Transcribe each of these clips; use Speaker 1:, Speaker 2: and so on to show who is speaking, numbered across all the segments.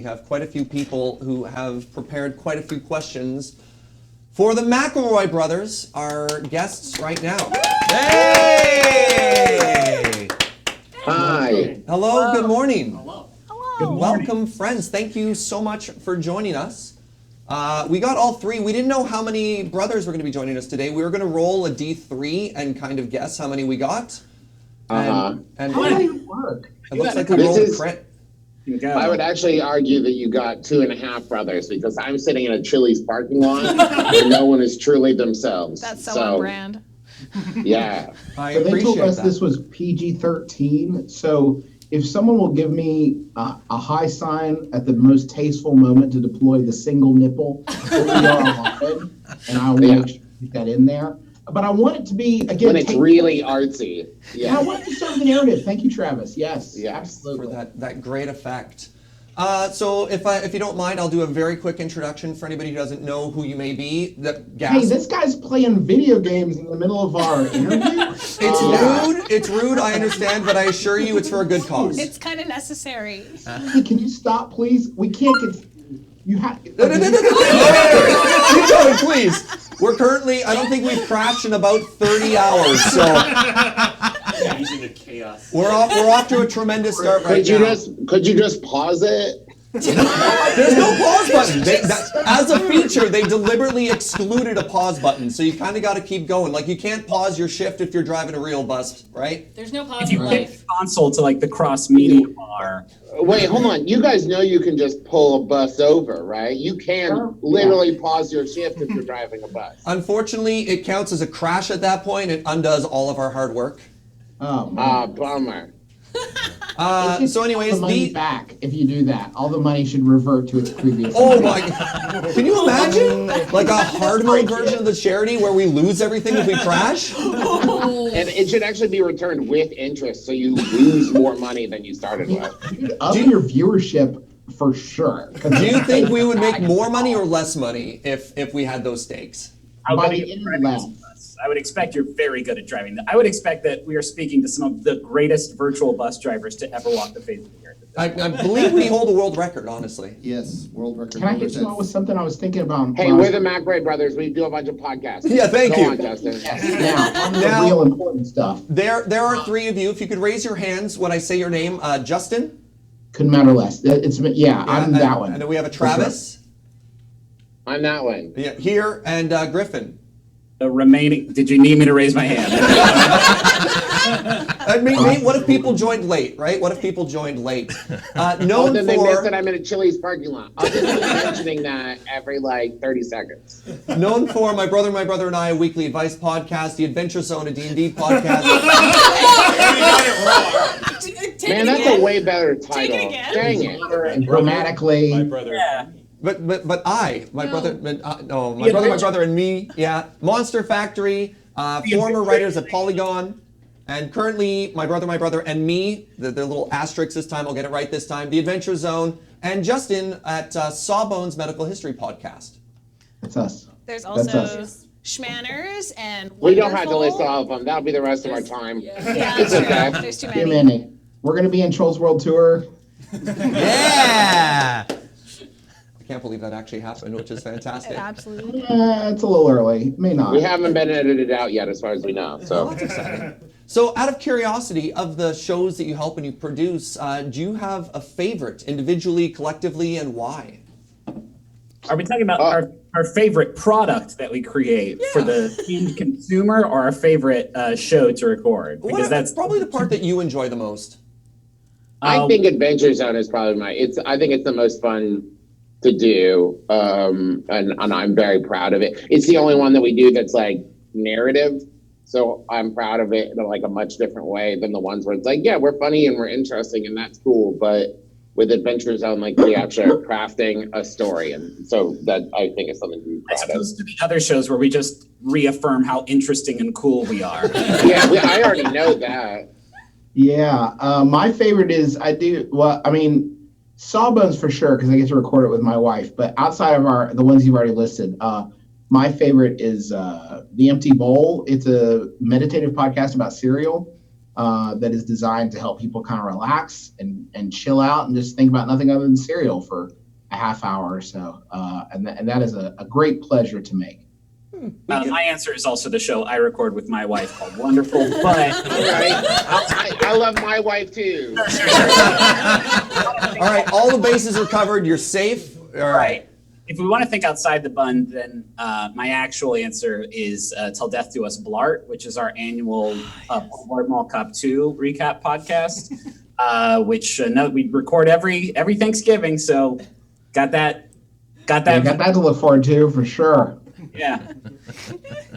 Speaker 1: We have quite a few people who have prepared quite a few questions for the McElroy brothers, our guests right now. Hey!
Speaker 2: Hi.
Speaker 1: Hello, good morning.
Speaker 3: Hello.
Speaker 2: Good morning.
Speaker 1: Welcome, friends. Thank you so much for joining us. We got all three. We didn't know how many brothers were going to be joining us today. We were going to roll a D3 and kind of guess how many we got. And
Speaker 3: How did it work?
Speaker 1: it looks like we rolled a crit.
Speaker 2: I would actually argue that you got 2.5 brothers because I'm sitting in a Chili's parking lot where no one is truly themselves.
Speaker 4: That's so on brand.
Speaker 2: Yeah.
Speaker 1: I
Speaker 3: So they
Speaker 1: appreciate
Speaker 3: told us
Speaker 1: that.
Speaker 3: this was PG-13. So if someone will give me a high sign at the most tasteful moment to deploy the single nipple, we are allotted, and I will make sure to get that in there. But I want it to be, again,
Speaker 2: When it's really artsy.
Speaker 3: Yeah, I want it to serve the narrative. Thank you, Travis. Yes,
Speaker 2: Yeah.
Speaker 3: absolutely.
Speaker 1: For that great effect. So if you don't mind, I'll do a very quick introduction for anybody who doesn't know who you may be.
Speaker 3: Hey, this guy's playing video games in the middle of our interview.
Speaker 1: It's rude, I understand, but I assure you it's for a good cause.
Speaker 4: It's kind of necessary.
Speaker 3: Hey, can you stop, please? We can't get. You have.
Speaker 1: Keep going, please. We're currently, I don't think we've crashed in about 30 hours, so
Speaker 5: Using the chaos.
Speaker 1: we're off to a tremendous start right now.
Speaker 2: Could you just pause it?
Speaker 1: There's no pause button. As a feature, they deliberately excluded a pause button, so you kind of got to keep going. Like, you can't pause your shift if you're driving a real bus, right?
Speaker 5: There's no pause
Speaker 6: If you
Speaker 5: in
Speaker 6: hit
Speaker 5: life.
Speaker 6: console to like the cross media bar.
Speaker 2: Wait, hold on. You guys know you can just pull a bus over, right? You can literally pause your shift if you're driving a bus.
Speaker 1: Unfortunately, it counts as a crash at that point. It undoes all of our hard work.
Speaker 3: Oh, man.
Speaker 2: Bummer.
Speaker 1: So anyways,
Speaker 3: the money back if you do that. All the money should revert to its previous.
Speaker 1: Oh my God. Can you imagine like a hard mode version of the charity where we lose everything if we crash?
Speaker 2: And it should actually be returned with interest, so you lose more money than you started with.
Speaker 3: Up your viewership for sure.
Speaker 1: Do you think we would make more money or less money if we had those stakes?
Speaker 6: How
Speaker 3: By
Speaker 6: good
Speaker 3: the
Speaker 6: are you
Speaker 3: end
Speaker 6: at
Speaker 3: of
Speaker 6: driving
Speaker 3: that.
Speaker 6: this bus? I would expect you're very good at driving. I would expect that we are speaking to some of the greatest virtual bus drivers to ever walk the face of the earth.
Speaker 1: I believe we hold a world record, honestly.
Speaker 7: Yes, world record.
Speaker 3: Can I get you on with something I was thinking about?
Speaker 2: Hey, we're the McElroys brothers. We do a bunch of podcasts.
Speaker 1: Yeah, thank
Speaker 2: Go
Speaker 1: you.
Speaker 2: on, Justin.
Speaker 3: Now, on the
Speaker 1: Now-
Speaker 3: real important stuff.
Speaker 1: There are three of you. If you could raise your hands when I say your name, Justin.
Speaker 3: Couldn't matter less. I'm that one.
Speaker 1: And then we have a Travis.
Speaker 2: I'm that one.
Speaker 1: Yeah, here, and Griffin.
Speaker 6: The remaining, did you need me to raise my hand?
Speaker 1: I mean, what if people joined late, right? What if people joined late? Known
Speaker 2: Then they missed that
Speaker 1: for
Speaker 2: I'm in a Chili's parking lot. I'll just keep mentioning that every 30 seconds.
Speaker 1: known for my brother and I, a weekly advice podcast, the Adventure Zone, a D&D podcast.
Speaker 2: Man, that's a way better title.
Speaker 4: Take it again.
Speaker 2: Dang it.
Speaker 3: And grammatically,
Speaker 5: My brother.
Speaker 6: Yeah.
Speaker 1: But my brother and me, yeah. Monster Factory, former writers at Polygon, and currently my brother and me, the little asterisk this time, I'll get it right this time, the Adventure Zone, and Justin at Sawbones Medical History Podcast.
Speaker 3: that's us.
Speaker 4: There's
Speaker 3: That's
Speaker 4: also
Speaker 3: us.
Speaker 4: Schmanners and
Speaker 2: We don't have to
Speaker 4: Wonderful.
Speaker 2: list all of them. That'll be the rest of our time.
Speaker 4: Yeah,
Speaker 2: It's
Speaker 4: that's
Speaker 2: okay.
Speaker 4: true. There's too
Speaker 3: Too
Speaker 4: many.
Speaker 3: many. We're going to be in Trolls World Tour.
Speaker 1: Yeah! I can't believe that actually happened, which is fantastic.
Speaker 4: Absolutely.
Speaker 3: It's a little early. May not.
Speaker 2: We haven't been edited out yet, as far as we know.
Speaker 1: Oh,
Speaker 2: So
Speaker 1: that's exciting. So, out of curiosity, of the shows that you help and you produce, do you have a favorite, individually, collectively, and why?
Speaker 6: Are we talking about our favorite product that we create for the end consumer, or our favorite show to record? Because that's
Speaker 1: probably the part that you enjoy the most.
Speaker 2: I think Adventure Zone is probably I think it's the most fun to do, and I'm very proud of it. It's the only one that we do that's like narrative, so I'm proud of it in like a much different way than the ones where it's like, yeah, we're funny and we're interesting and that's cool, but with Adventure Zone, like we actually are crafting a story, and so that I think is something to be
Speaker 6: as
Speaker 2: proud of.
Speaker 6: opposed to the other shows where we just reaffirm how interesting and cool we are.
Speaker 2: Yeah, I already know that.
Speaker 3: Yeah. My favorite is Sawbones for sure, because I get to record it with my wife. But outside of the ones you've already listed, my favorite is The Empty Bowl. It's a meditative podcast about cereal. that is designed to help people kind of relax and chill out and just think about nothing other than cereal for a half hour or so. And that is a great pleasure to make.
Speaker 6: My answer is also the show I record with my wife called Wonderful, but
Speaker 2: I love my wife too.
Speaker 1: All right, all the bases are covered. You're safe. All right.
Speaker 6: If we want to think outside the bun, then my actual answer is Till Death Do Us Blart, which is our annual Blart Mall Cop 2 recap podcast, which we record every Thanksgiving. So got that.
Speaker 3: Got that to look forward to for sure.
Speaker 6: Yeah.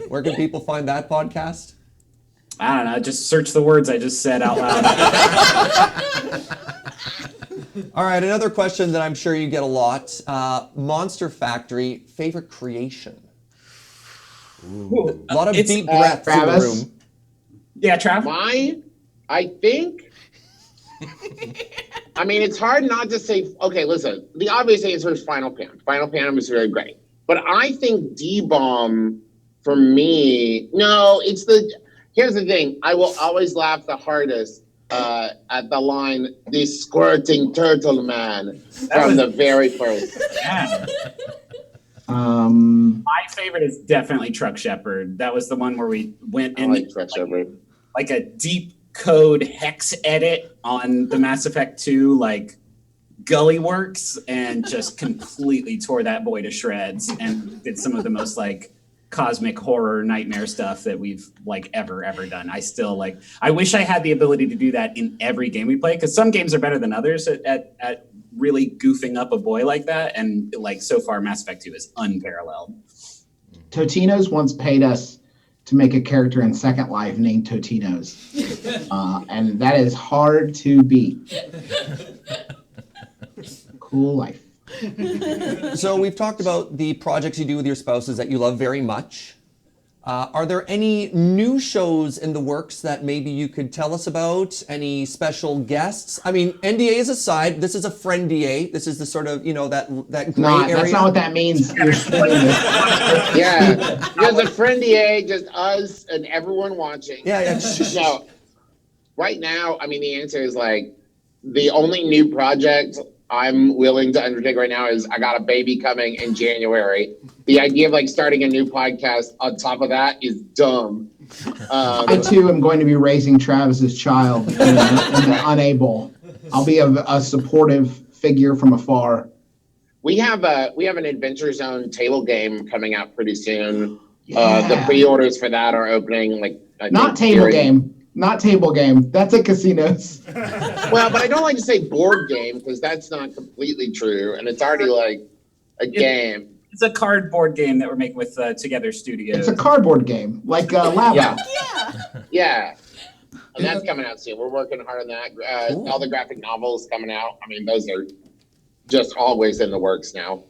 Speaker 1: Where can people find that podcast?
Speaker 6: I don't know. Just search the words I just said out loud.
Speaker 1: All right, another question that I'm sure you get a lot. Monster Factory, favorite creation? A lot of deep breaths in the room.
Speaker 6: Yeah, Trav?
Speaker 2: Mine, I think... I mean, it's hard not to say... Okay, listen. The obvious answer is Final Pan. Final Pan is very great. But I think D-Bomb, for me... No, it's the... Here's the thing. I will always laugh the hardest at the line, "The squirting turtle man," from the very first.
Speaker 6: Yeah.
Speaker 3: My
Speaker 6: favorite is definitely Truck Shepherd. That was the one where we went in like a deep code hex edit on the Mass Effect 2, like Gully Works, and just completely tore that boy to shreds and did some of the most like cosmic horror nightmare stuff that we've like ever done. I wish I had the ability to do that in every game we play, because some games are better than others at really goofing up a boy like that, and like so far Mass Effect 2 is unparalleled.
Speaker 3: Totino's once paid us to make a character in Second Life named Totino's, and that is hard to beat. Cool life.
Speaker 1: So we've talked about the projects you do with your spouses that you love very much. Are there any new shows in the works that maybe you could tell us about? Any special guests? I mean, NDAs aside, this is a friend DA. This is the sort of, that gray area.
Speaker 3: That's not what that means.
Speaker 2: Yeah, there's a friend DA, just us and everyone watching.
Speaker 1: Yeah.
Speaker 2: No, right now, I mean, the answer is like, the only new project I'm willing to undertake right now is I got a baby coming in January. The idea of like starting a new podcast on top of that is dumb.
Speaker 3: I too am going to be raising Travis's child in the unable. I'll be a supportive figure from afar.
Speaker 2: We have an Adventure Zone table game coming out pretty soon.
Speaker 3: Yeah.
Speaker 2: The pre-orders for that are opening like
Speaker 3: Not table game. That's at casinos.
Speaker 2: Well, but I don't like to say board game because that's not completely true, and it's already like a game.
Speaker 6: It's a cardboard game that we're making with Together Studios.
Speaker 3: It's a cardboard game, like Lava.
Speaker 2: Yeah. And that's coming out soon. We're working hard on that. All the graphic novels coming out. I mean, those are just always in the works now.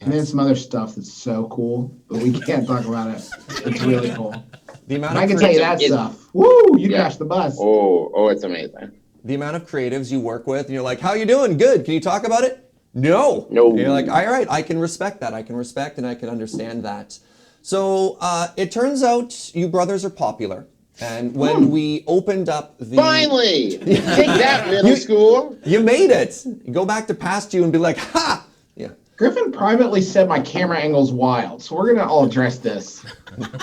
Speaker 3: And then some other stuff that's so cool, but we can't talk about it. It's really cool. I can tell you that stuff. Woo! You crashed the bus.
Speaker 2: Oh, it's amazing.
Speaker 1: The amount of creatives you work with, and you're like, "How you doing? Good. Can you talk about it?" No. And you're like, "All right, I can respect that. I can respect and I can understand that." So it turns out you brothers are popular. And when we opened up the...
Speaker 2: Finally! Take that, middle school!
Speaker 1: You made it! You go back to past you and be like, ha! Yeah.
Speaker 3: Griffin privately said my camera angle's wild, so we're going to all address this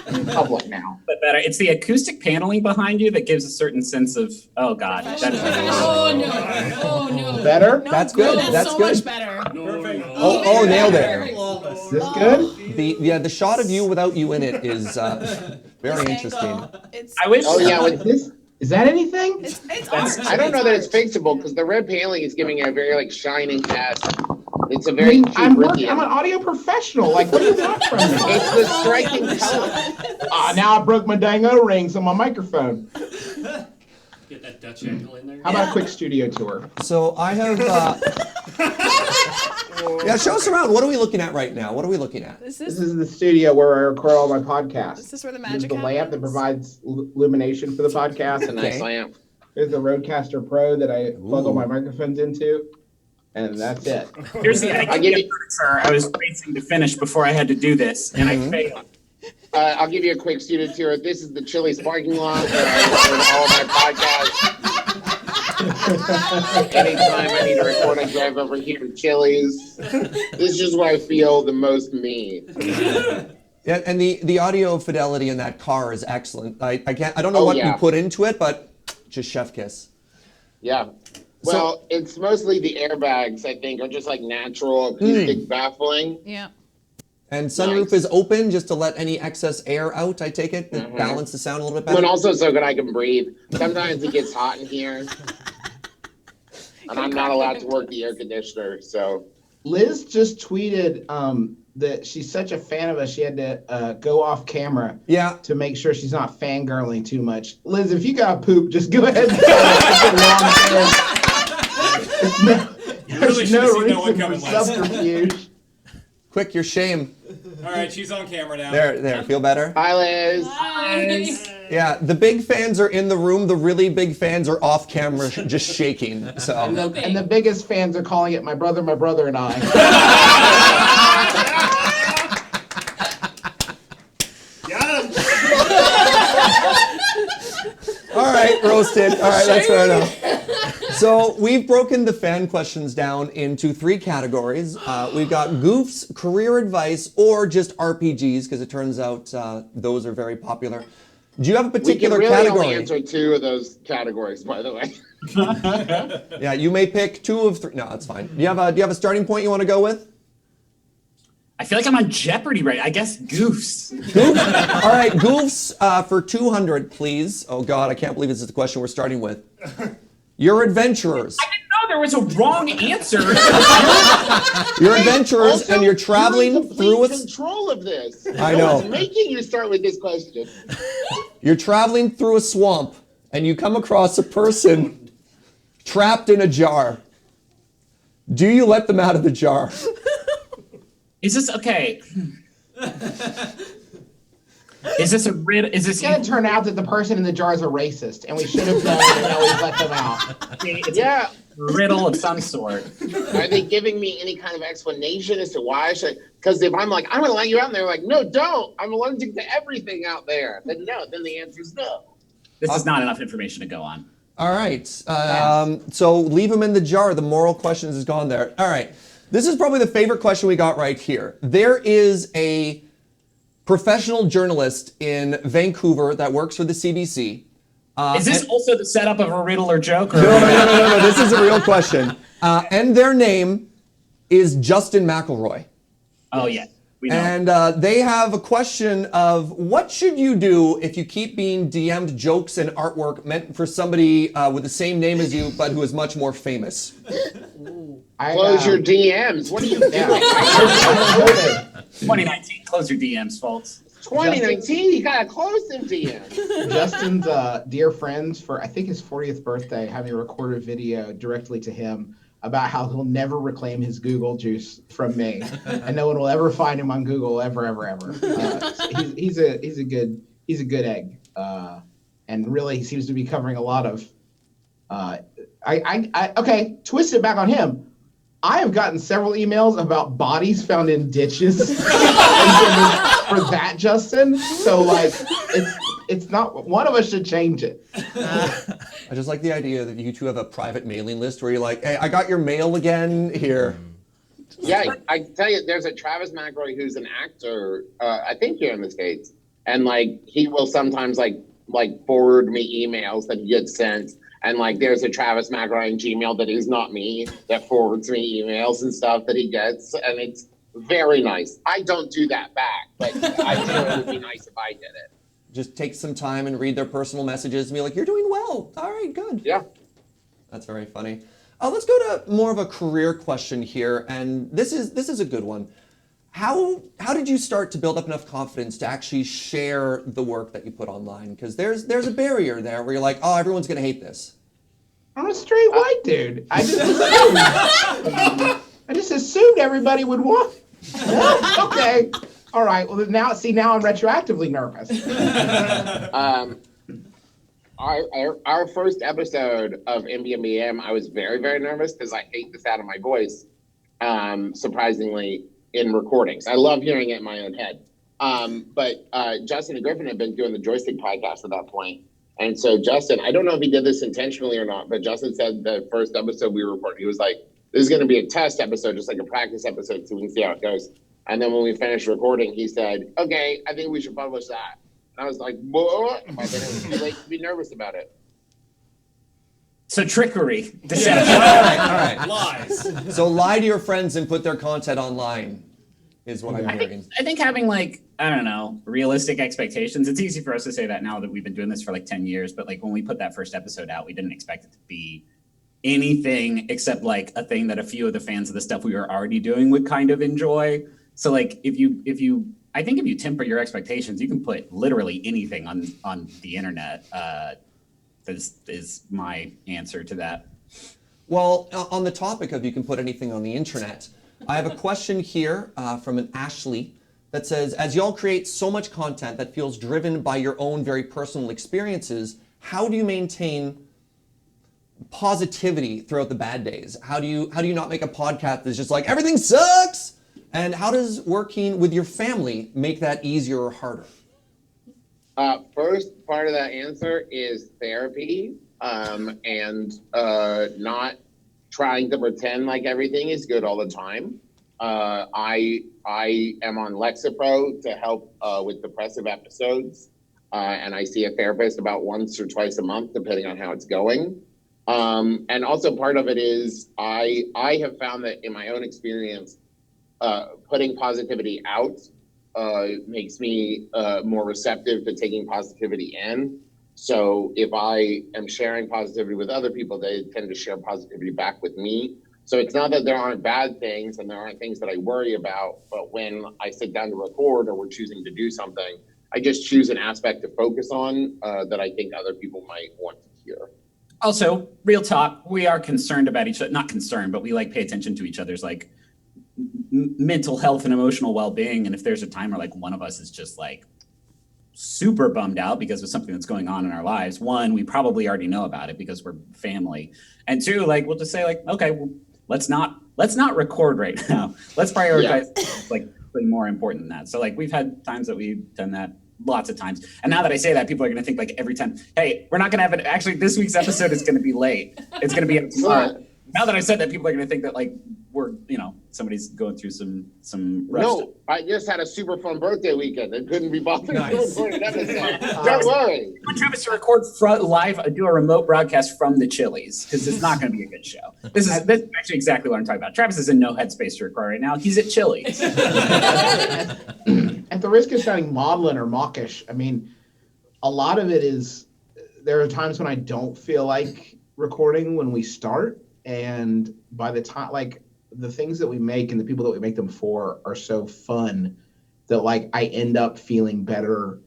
Speaker 3: in public now.
Speaker 6: But better. It's the acoustic paneling behind you that gives a certain sense of, oh God. That is
Speaker 4: Oh no.
Speaker 3: Better?
Speaker 4: No,
Speaker 1: That's good. That's
Speaker 4: so
Speaker 1: good.
Speaker 4: much better.
Speaker 1: Oh, nailed it.
Speaker 3: Is this good?
Speaker 1: The shot of you without you in it is very interesting.
Speaker 6: I wish.
Speaker 2: Oh yeah,
Speaker 3: Is that anything?
Speaker 4: It's art.
Speaker 2: I don't know that it's fixable because the red paneling is giving it a very like shining cast. It's a very cheap
Speaker 3: I'm an
Speaker 2: lithium.
Speaker 3: audio professional. Like, what do you want from me?
Speaker 2: It's the striking color.
Speaker 3: Now I broke my dang O-rings on my microphone.
Speaker 5: Get that Dutch angle in there.
Speaker 3: How about a quick studio tour?
Speaker 1: So I have... yeah, show us around. What are we looking at right now? What are we looking at?
Speaker 3: This is the studio where I record all my podcasts.
Speaker 4: Is this where the
Speaker 3: There's
Speaker 4: magic
Speaker 3: the lamp that
Speaker 4: happens?
Speaker 3: provides illumination for the podcast.
Speaker 2: It's a nice lamp.
Speaker 3: There's the Rodecaster Pro that I plug all my microphones into. And that's it.
Speaker 6: Here's the idea, sir. I was racing to finish before I had to do this, and I failed.
Speaker 2: I'll give you a quick student tour. This is the Chili's parking lot where I record all my podcasts. Anytime I need to record, I drive over here to Chili's. This is where I feel the most me.
Speaker 1: Yeah, and the audio fidelity in that car is excellent. I don't know what you put into it, but just chef kiss.
Speaker 2: Yeah. Well, it's mostly the airbags, I think, are just like natural acoustic baffling.
Speaker 4: Yeah.
Speaker 1: And sunroof is open just to let any excess air out, I take it, to balance the sound a little bit better.
Speaker 2: And also so that I can breathe. Sometimes it gets hot in here. And I'm not allowed to work the air conditioner, so.
Speaker 3: Liz just tweeted that she's such a fan of us, she had to go off camera to make sure she's not fangirling too much. Liz, if you got poop, just go ahead and there's no reason for subterfuge.
Speaker 1: Quick, your shame.
Speaker 7: All right, she's on camera now.
Speaker 1: There. Feel better?
Speaker 2: Hi, Liz.
Speaker 4: Hi.
Speaker 1: Yeah, the big fans are in the room. The really big fans are off camera, just shaking. So.
Speaker 3: And the biggest fans are calling it my brother, and I.
Speaker 7: Got him.
Speaker 1: All right, roasted. All right, that's fair enough. So we've broken the fan questions down into 3 categories. We've got goofs, career advice, or just RPGs, because it turns out those are very popular. Do you have a particular
Speaker 2: we can really
Speaker 1: category?
Speaker 2: only answer 2 of those categories, by the way.
Speaker 1: Yeah, you may pick 2 of 3. No, that's fine. Do you have a starting point you want to go with?
Speaker 6: I feel like I'm on Jeopardy, right? I guess goofs.
Speaker 1: All right, goofs for 200, please. Oh God, I can't believe this is the question we're starting with. You're adventurers.
Speaker 6: I didn't know there was a wrong answer.
Speaker 1: You're adventurers,
Speaker 2: Also,
Speaker 1: and you're traveling
Speaker 2: you're in
Speaker 1: through
Speaker 2: complete control of this.
Speaker 1: I know.
Speaker 2: What's making you start with this question?
Speaker 1: You're traveling through a swamp, and you come across a person trapped in a jar. Do you let them out of the jar?
Speaker 6: Is this okay? Is this a riddle? Is this
Speaker 3: It's going to turn out that the person in the jar is a racist, and we should have known and now we've let them out.
Speaker 6: It's
Speaker 2: Yeah.
Speaker 6: a riddle of some sort?
Speaker 2: Are they giving me any kind of explanation as to why I should? Because if I'm like, I'm going to let you out, and they're like, no, don't. I'm allergic to everything out there. Then no. Then the answer is no.
Speaker 6: This is not enough information to go on.
Speaker 1: All right. So leave them in the jar. The moral questions is gone there. All right. This is probably the favorite question we got right here. There is a professional journalist in Vancouver that works for the CBC.
Speaker 6: Is this also the setup of a riddle or joke? Or
Speaker 1: No. This is a real question. And their name is Justin McElroy.
Speaker 6: Oh, yeah. We know.
Speaker 1: And they have a question of what should you do if you keep being DM'd jokes and artwork meant for somebody with the same name as you, but who is much more famous?
Speaker 2: Close your DMs. What are you doing?
Speaker 6: 2019. Close your DMs, folks.
Speaker 2: 2019, you gotta close them DMs.
Speaker 3: Justin's dear friends for, I think, his 40th birthday, had me record a video directly to him about how he'll never reclaim his Google juice from me, and no one will ever find him on Google ever. He's a good egg, and really he seems to be covering a lot of. Okay, twist it back on him. I have gotten several emails about bodies found in ditches for that, Justin. So like, it's not, one of us should change it.
Speaker 1: I just like the idea that you two have a private mailing list where you're like, hey, I got your mail again here.
Speaker 2: Yeah, I tell you, there's a Travis McElroy who's an actor, I think here in the States, and like he will sometimes like forward me emails that he gets sent. And like, there's a Travis McElroy in Gmail that is not me that forwards me emails and stuff that he gets, and it's very nice. I don't do that back, but I think it would be nice if I did it.
Speaker 1: Just take some time and read their personal messages and be like, you're doing well. All right, good.
Speaker 2: Yeah.
Speaker 1: That's very funny. Let's go to more of a career question here, and this is a good one. How did you start to build up enough confidence to actually share the work that you put online? Because there's a barrier there where you're like, oh, everyone's gonna hate this.
Speaker 3: I'm a straight white dude. I just assumed everybody would want. Okay. All right. Well, now I'm retroactively nervous.
Speaker 2: Our first episode of MBMBM, I was very, very nervous because I hate the sound of my voice, surprisingly, in recordings. I love hearing it in my own head. But Justin and Griffin had been doing the Joystick podcast at that point. And so Justin, I don't know if he did this intentionally or not, but Justin said the first episode we recorded, he was like, this is going to be a test episode, just like a practice episode, so we can see how it goes. And then when we finished recording, he said, okay, I think we should publish that. And I was like, what? But then it was too late to be nervous about it.
Speaker 6: So trickery, deception.
Speaker 1: All right.
Speaker 5: Lies.
Speaker 1: So lie to your friends and put their content online is what I'm hearing.
Speaker 6: I think having like, I don't know, realistic expectations. It's easy for us to say that now that we've been doing this for like 10 years, but like when we put that first episode out, we didn't expect it to be anything except like a thing that a few of the fans of the stuff we were already doing would kind of enjoy. So like if you I think if you temper your expectations, you can put literally anything on the internet. Is my answer to that.
Speaker 1: Well, on the topic of you can put anything on the internet, I have a question here from an Ashley that says, as y'all create so much content that feels driven by your own very personal experiences, how do you maintain positivity throughout the bad days? How do you not make a podcast that's just like, everything sucks? And how does working with your family make that easier or harder?
Speaker 2: First part of that answer is therapy, and not trying to pretend like everything is good all the time. I am on Lexapro to help with depressive episodes, and I see a therapist about once or twice a month, depending on how it's going. And also part of it is I have found that in my own experience, putting positivity out makes me more receptive to taking positivity in. So if I am sharing positivity with other people, they tend to share positivity back with me. So it's not that there aren't bad things and there aren't things that I worry about, but when I sit down to record or we're choosing to do something, I just choose an aspect to focus on that I think other people might want to hear.
Speaker 6: Also, real talk, we are concerned about each other, not concerned, but we like pay attention to each other's like mental health and emotional well-being. And if there's a time where like one of us is just like super bummed out because of something that's going on in our lives, one, we probably already know about it because we're family. And two, like we'll just say like, okay, well, let's not record right now. Let's prioritize like something more important than that. So like we've had times that we've done that lots of times. And now that I say that, people are going to think like every time, hey, we're not going to have it. Actually, this week's episode is going to be late. It's going to be up tomorrow. Now that I said that, people are going to think that like we're, somebody's going through some rush.
Speaker 2: No, I just had a super fun birthday weekend. It couldn't be bothered to
Speaker 1: Nice.
Speaker 2: record an episode. Don't worry.
Speaker 6: I want Travis to record live, do a remote broadcast from the Chili's because it's not going to be a good show. This is actually exactly what I'm talking about. Travis is in no headspace to record right now. He's at Chili's.
Speaker 3: At the risk of sounding maudlin or mawkish, I mean, a lot of it is, there are times when I don't feel like recording when we start. And by the time, like, the things that we make and the people that we make them for are so fun that, like, I end up feeling better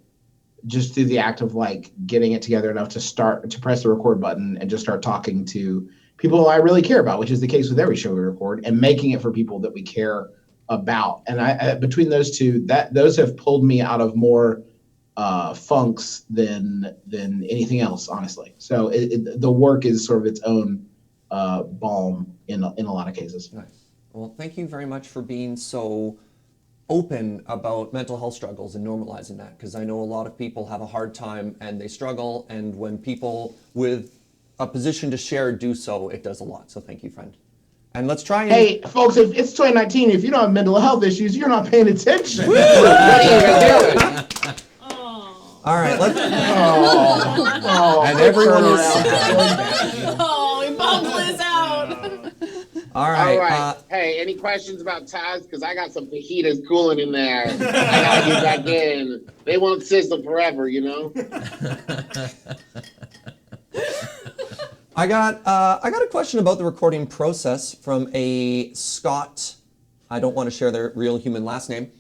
Speaker 3: just through the act of, like, getting it together enough to press the record button and just start talking to people I really care about, which is the case with every show we record, and making it for people that we care about. And I between those two, those have pulled me out of more funks than anything else, honestly. So the work is sort of its own balm in a lot of cases.
Speaker 1: Nice. Well, thank you very much for being so open about mental health struggles and normalizing that, because I know a lot of people have a hard time and they struggle, and when people with a position to share do so, it does a lot. So thank you, friend. And let's try and...
Speaker 3: Hey, folks, if it's 2019, if you don't have mental health issues, you're not paying attention.
Speaker 2: What are you even doing?
Speaker 1: All right, let's...
Speaker 3: Oh,
Speaker 1: and everyone is...
Speaker 4: Oh, he bummed Liz out.
Speaker 1: All right.
Speaker 2: All right. Hey, any questions about Taz? Because I got some fajitas cooling in there. I gotta get back in. They won't sizzle forever,
Speaker 1: I got a question about the recording process from a Scott. I don't want to share their real human last name.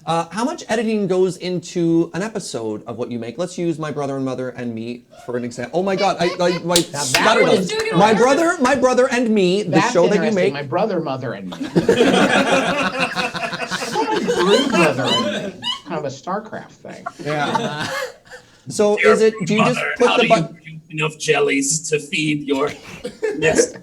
Speaker 1: How much editing goes into an episode of what you make? Let's use My Brother and Mother and Me for an example. Oh my God, my brother and Me, the show that you make.
Speaker 3: My brother, mother, and me. Brother and me. Kind of a StarCraft thing.
Speaker 1: Yeah. So do you just put the button?
Speaker 6: Enough jellies to feed your nest?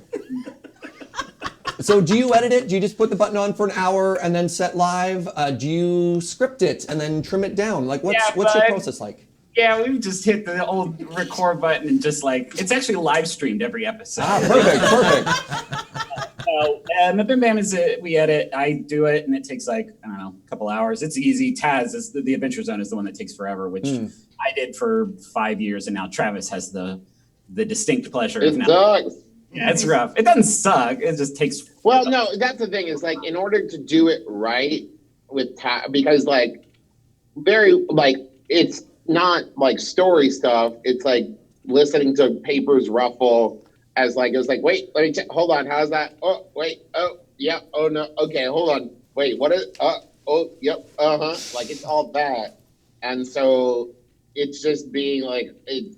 Speaker 1: So do you edit it? Do you just put the button on for an hour and then set live? Do you script it and then trim it down? Like, what's your process like?
Speaker 6: Yeah, we just hit the old record button and just like, it's actually live streamed every episode.
Speaker 1: Perfect.
Speaker 6: So, Bim Bam is we edit, I do it, and it takes like, I don't know, a couple hours. It's easy. Taz is the Adventure Zone is the one that takes forever, which I did for 5 years, and now Travis has the distinct pleasure.
Speaker 2: It sucks.
Speaker 6: Yeah, it's rough. It doesn't suck. It just takes.
Speaker 2: Well, no, that's the thing is like in order to do it right with because like it's not like story stuff. It's like listening to papers ruffle as like it was like wait, let me check. Hold on, how's that? Oh wait, oh yeah, oh no, okay, hold on, wait, what is? Oh yep, like it's all that, and so. It's just being like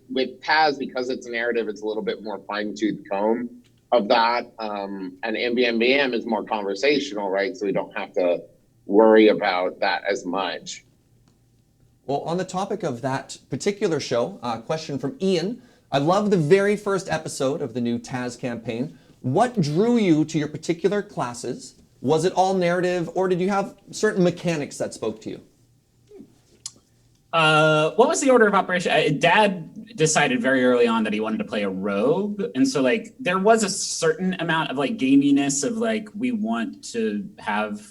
Speaker 2: with Taz because it's a narrative. It's a little bit more fine-tooth comb of that, and MBMBM is more conversational, right? So we don't have to worry about that as much.
Speaker 1: Well, on the topic of that particular show, question from Ian. I love the very first episode of the new Taz campaign. What drew you to your particular classes? Was it all narrative, or did you have certain mechanics that spoke to you?
Speaker 6: What was the order of operation? Dad decided very early on that he wanted to play a rogue. And so like there was a certain amount of like gaminess of like, we want to have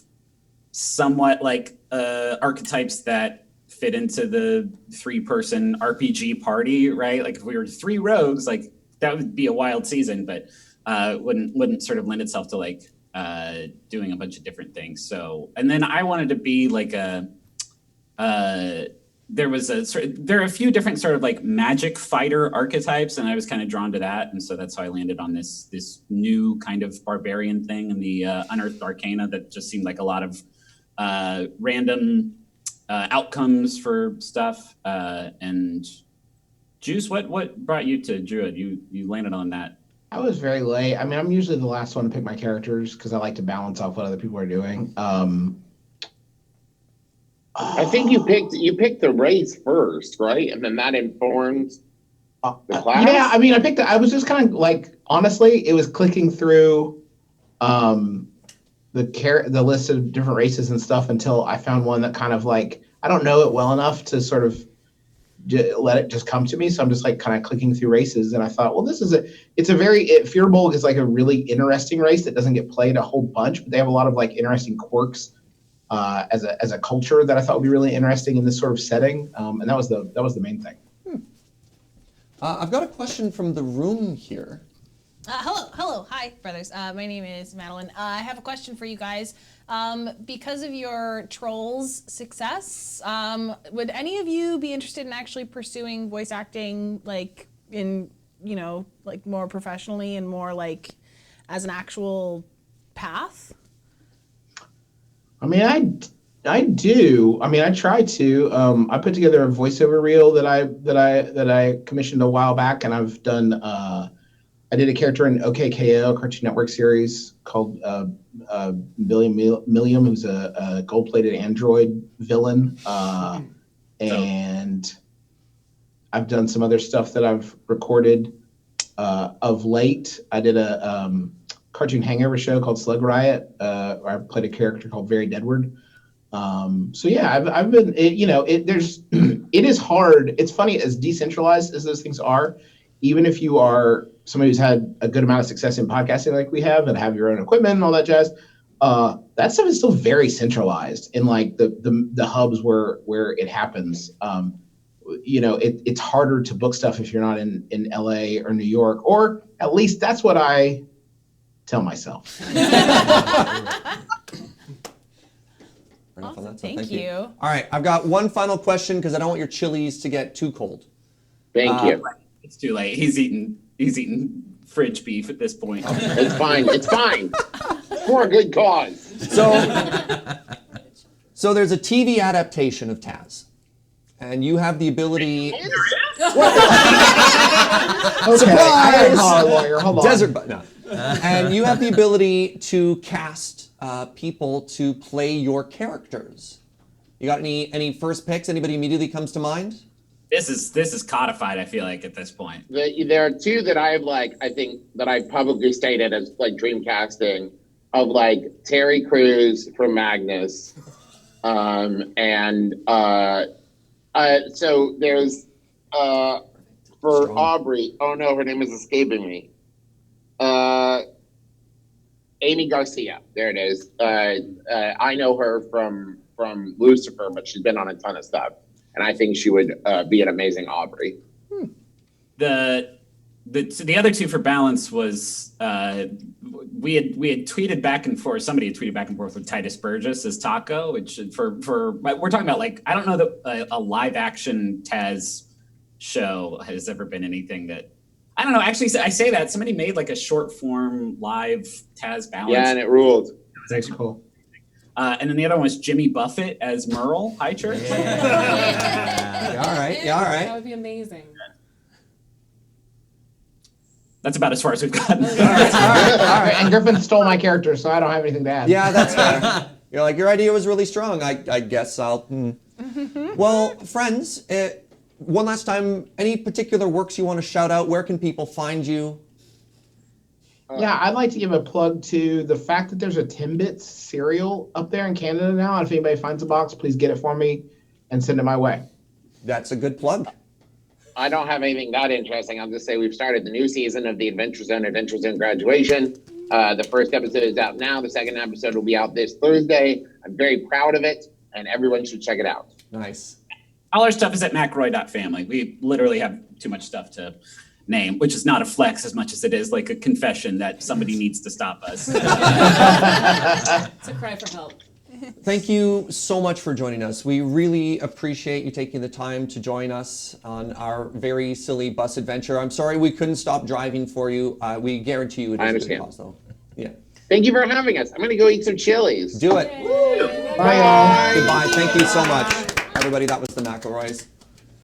Speaker 6: somewhat like archetypes that fit into the 3-person RPG party, right? Like if we were 3 rogues, like that would be a wild season, but wouldn't sort of lend itself to like doing a bunch of different things. So, and then I wanted to be like there are a few different sort of like magic fighter archetypes, and I was kind of drawn to that, and so that's how I landed on this new kind of barbarian thing in the Unearthed Arcana that just seemed like a lot of random outcomes for stuff. And Juice, what brought you to Druid? You landed on that.
Speaker 3: I was very late. I mean, I'm usually the last one to pick my characters because I like to balance off what other people are doing.
Speaker 2: I think you picked the race first, right? And then that informs the class?
Speaker 3: Yeah, I mean, I was just kind of like, honestly, it was clicking through the list of different races and stuff until I found one that kind of like, I don't know it well enough to sort of let it just come to me. So I'm just like kind of clicking through races. And I thought, well, Fearbold is like a really interesting race that doesn't get played a whole bunch, but they have a lot of like interesting quirks as a culture that I thought would be really interesting in this sort of setting, and that was the main thing.
Speaker 1: I've got a question from the room here.
Speaker 4: Hello, hi, brothers. My name is Madeline. I have a question for you guys. Because of your Trolls success, would any of you be interested in actually pursuing voice acting, like in like more professionally and more like as an actual path?
Speaker 3: I mean, I do. I mean, I try to. I put together a voiceover reel that I commissioned a while back, and I've done. I did a character in OKKO, Cartoon Network series called Billy Milliam, who's a gold-plated android villain, and I've done some other stuff that I've recorded of late. I did a cartoon hangover show called Slug Riot, where I played a character called Very Deadward. So yeah, I've been, it is hard. It's funny, as decentralized as those things are, even if you are somebody who's had a good amount of success in podcasting like we have and have your own equipment and all that jazz, that stuff is still very centralized in like the hubs where it happens. It's harder to book stuff if you're not in LA or New York, or at least that's what I tell myself.
Speaker 4: Awesome. Thank you.
Speaker 1: All right, I've got one final question because I don't want your chilies to get too cold.
Speaker 2: Thank you.
Speaker 6: It's too late. He's eating fridge beef at this point.
Speaker 2: It's fine. It's fine. For a good cause.
Speaker 1: So there's a TV adaptation of Taz, and you have the ability.
Speaker 3: Okay, I gotta call a lawyer. Hold on.
Speaker 1: Desert, but no. And you have the ability to cast people to play your characters. You got any first picks? Anybody immediately comes to mind?
Speaker 6: This is codified, I feel like, at this point.
Speaker 2: There are two that I've I think that I've publicly stated as like dream casting. of like Terry Crews from Magnus, so there's for
Speaker 1: Strong.
Speaker 2: Aubrey. Oh no, her name is escaping me. Amy Garcia. There it is. I know her from Lucifer, but she's been on a ton of stuff, and I think she would be an amazing Aubrey.
Speaker 6: So the other two for balance was we had tweeted back and forth. Somebody had tweeted back and forth with Titus Burgess as Taco, which for we're talking about, like, I don't know that a live action Taz show has ever been anything that, I don't know. Actually, I say that somebody made like a short form live Taz balance.
Speaker 2: Yeah, and it ruled.
Speaker 6: It was actually cool. And then the other one was Jimmy Buffett as Merle. Hi, Church.
Speaker 1: Yeah. All right. Yeah. All
Speaker 8: That
Speaker 1: right.
Speaker 8: would be amazing.
Speaker 6: That's about as far as we've gotten.
Speaker 3: All right, and Griffin stole my character, so I don't have anything to add.
Speaker 1: Yeah, that's fair. You're like, your idea was really strong. I guess I'll. Well, friends, one last time, any particular works you want to shout out? Where can people find you?
Speaker 3: Yeah, I'd like to give a plug to the fact that there's a Timbits cereal up there in Canada now. And if anybody finds a box, please get it for me and send it my way.
Speaker 1: That's a good plug.
Speaker 2: I don't have anything that interesting. I'll just say we've started the new season of the Adventure Zone Graduation. The first episode is out now. The second episode will be out this Thursday. I'm very proud of it, and everyone should check it out.
Speaker 1: Nice.
Speaker 6: All our stuff is at McElroy.family. We literally have too much stuff to name, which is not a flex as much as it is like a confession that somebody needs to stop us.
Speaker 8: It's a cry for help.
Speaker 1: Thank you so much for joining us. We really appreciate you taking the time to join us on our very silly bus adventure. I'm sorry we couldn't stop driving for you. We guarantee you it is a good cause, though. Yeah.
Speaker 2: Thank you for having us. I'm going to go eat some Chili's.
Speaker 1: Do it.
Speaker 3: Bye, y'all.
Speaker 1: Goodbye. Thank you so much. Everybody, that was the McElroys.